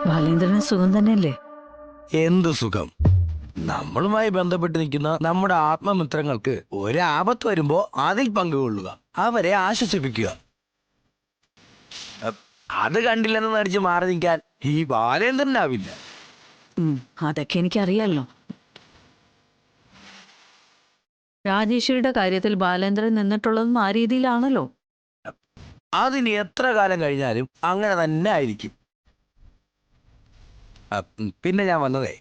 ബാലേന്ദ്രന് സുഖം തന്നെയല്ലേ? എന്ത് സുഖം. നമ്മളുമായി ബന്ധപ്പെട്ട് നിൽക്കുന്ന നമ്മുടെ ആത്മമിത്രങ്ങൾക്ക് ഒരാപത്ത് വരുമ്പോ അതിൽ പങ്കുകൊള്ളുക, അവരെ ആശ്വസിപ്പിക്കുക. അത് കണ്ടില്ലെന്ന് നടിച്ച് മാറി നിൽക്കാൻ ഈ ബാലേന്ദ്രനാവില്ല. അതൊക്കെ എനിക്കറിയാലോ. രാജേശ്വരിയുടെ കാര്യത്തിൽ ബാലേന്ദ്രൻ നിന്നിട്ടുള്ളതും ആ രീതിയിലാണല്ലോ. അതിന് എത്ര കാലം കഴിഞ്ഞാലും അങ്ങനെ തന്നെ ആയിരിക്കും. പിന്നെ ഞാൻ വന്നതേ,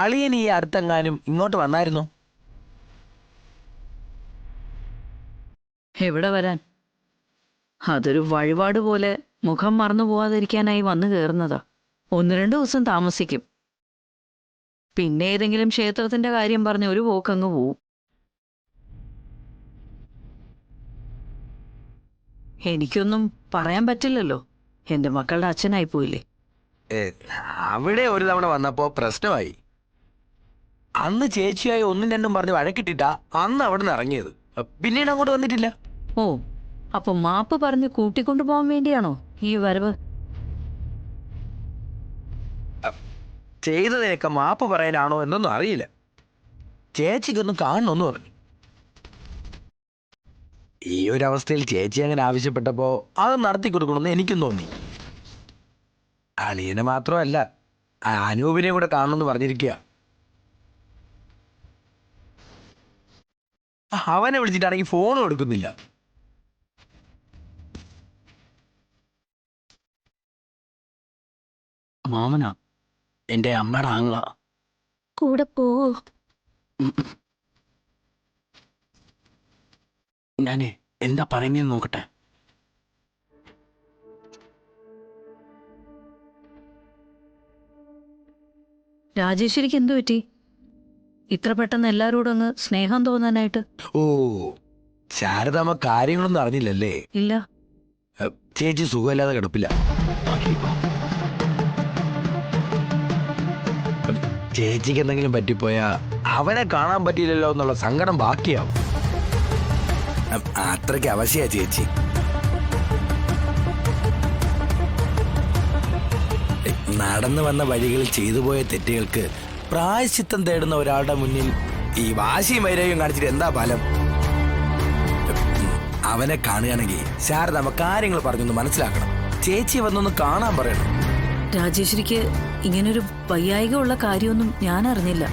അളിയൻ ഈ അടുത്തെങ്ങാനും ഇങ്ങോട്ട് വന്നായിരുന്നോ? എവിടെ വരാൻ? അതൊരു വഴിപാട് പോലെ മുഖം മറന്നു പോവാതിരിക്കാനായി വന്നു കയറുന്നതാ. 1-2 ദിവസം താമസിക്കും. പിന്നെ ഏതെങ്കിലും ക്ഷേത്രത്തിന്റെ കാര്യം പറഞ്ഞ് ഒരു പോക്കങ്ങ് പോവും. എനിക്കൊന്നും പറയാൻ പറ്റില്ലല്ലോ, എന്റെ മക്കളുടെ അച്ഛനായി പോയില്ലേ. അവിടെ ഒരു തവണ വന്നപ്പോ പ്രശ്നമായി. അന്ന് ചേച്ചിയായി 1-2 പറഞ്ഞ് വഴക്കിട്ടിട്ടാ അന്ന് അവിടെ നിന്ന് ഇറങ്ങിയത്. പിന്നീട് അങ്ങോട്ട് വന്നിട്ടില്ല. ഓ, അപ്പൊ മാപ്പ് പറഞ്ഞ് കൂട്ടിക്കൊണ്ടുപോകാൻ വേണ്ടിയാണോ ഈ വരവ്? ചെയ്തതിനൊക്കെ മാപ്പ് പറയാനാണോ എന്നൊന്നും അറിയില്ല. ചേച്ചിക്കൊന്നും കാണണമെന്ന് പറഞ്ഞു. ഈ ഒരു അവസ്ഥയിൽ ചേച്ചി അങ്ങനെ ആവശ്യപ്പെട്ടപ്പോ അത് നടത്തി കൊടുക്കണമെന്ന് എനിക്കും തോന്നി. അളിയനെ മാത്രമല്ല, അനൂപിനെ കൂടെ കാണണമെന്ന് പറഞ്ഞിരിക്കുക. അവനെ വിളിച്ചിട്ടാണെങ്കിൽ ഫോണും എടുക്കുന്നില്ല. മാമനാ, എന്റെ അമ്മയുടെ ആങ്ങള. കൂടെ പോ. ഞാനേ എന്താ പറയുന്നതെന്ന് നോക്കട്ടെ. രാജേശ്വരിക്ക് എന്തു പറ്റി ഇത്ര പെട്ടെന്ന് എല്ലാരോടും അങ്ങ് സ്നേഹം തോന്നാനായിട്ട്? ഓ, ശാരദാമ്മ കാര്യങ്ങളൊന്നും അറിഞ്ഞില്ലല്ലേ? ഇല്ല. ചേച്ചി സുഖമില്ലാതെ കിടപ്പില്ല. ചേച്ചിക്ക് എന്തെങ്കിലും പറ്റിപ്പോയാ അവനെ കാണാൻ പറ്റിയില്ലല്ലോ എന്നുള്ള സങ്കടം ബാക്കിയാവും. അത്രയ്ക്ക് അവശയാ ചേച്ചി. നടന്നു വന്ന വഴികളിൽ ചെയ്തു പോയ തെറ്റുകൾക്ക് പ്രായശ്ചിത്തം തേടുന്ന ഒരാളുടെ മുന്നിൽ ഈ വാശിയും വൈരാഗ്യം കാണിച്ചിട്ട് എന്താ ഫലം? അവനെ കാണുകയാണെങ്കിൽ ശാരദാമ്മ കാര്യങ്ങൾ പറഞ്ഞൊന്ന് മനസ്സിലാക്കണം. ചേച്ചി വന്നൊന്ന് കാണാൻ പറയണം. രാജേശ്വരിക്ക് ഇങ്ങനൊരു വൈയായികമുള്ള കാര്യമൊന്നും ഞാൻ അറിഞ്ഞില്ല.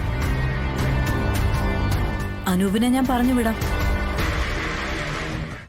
അനൂപിനെ ഞാൻ പറഞ്ഞു വിടാം.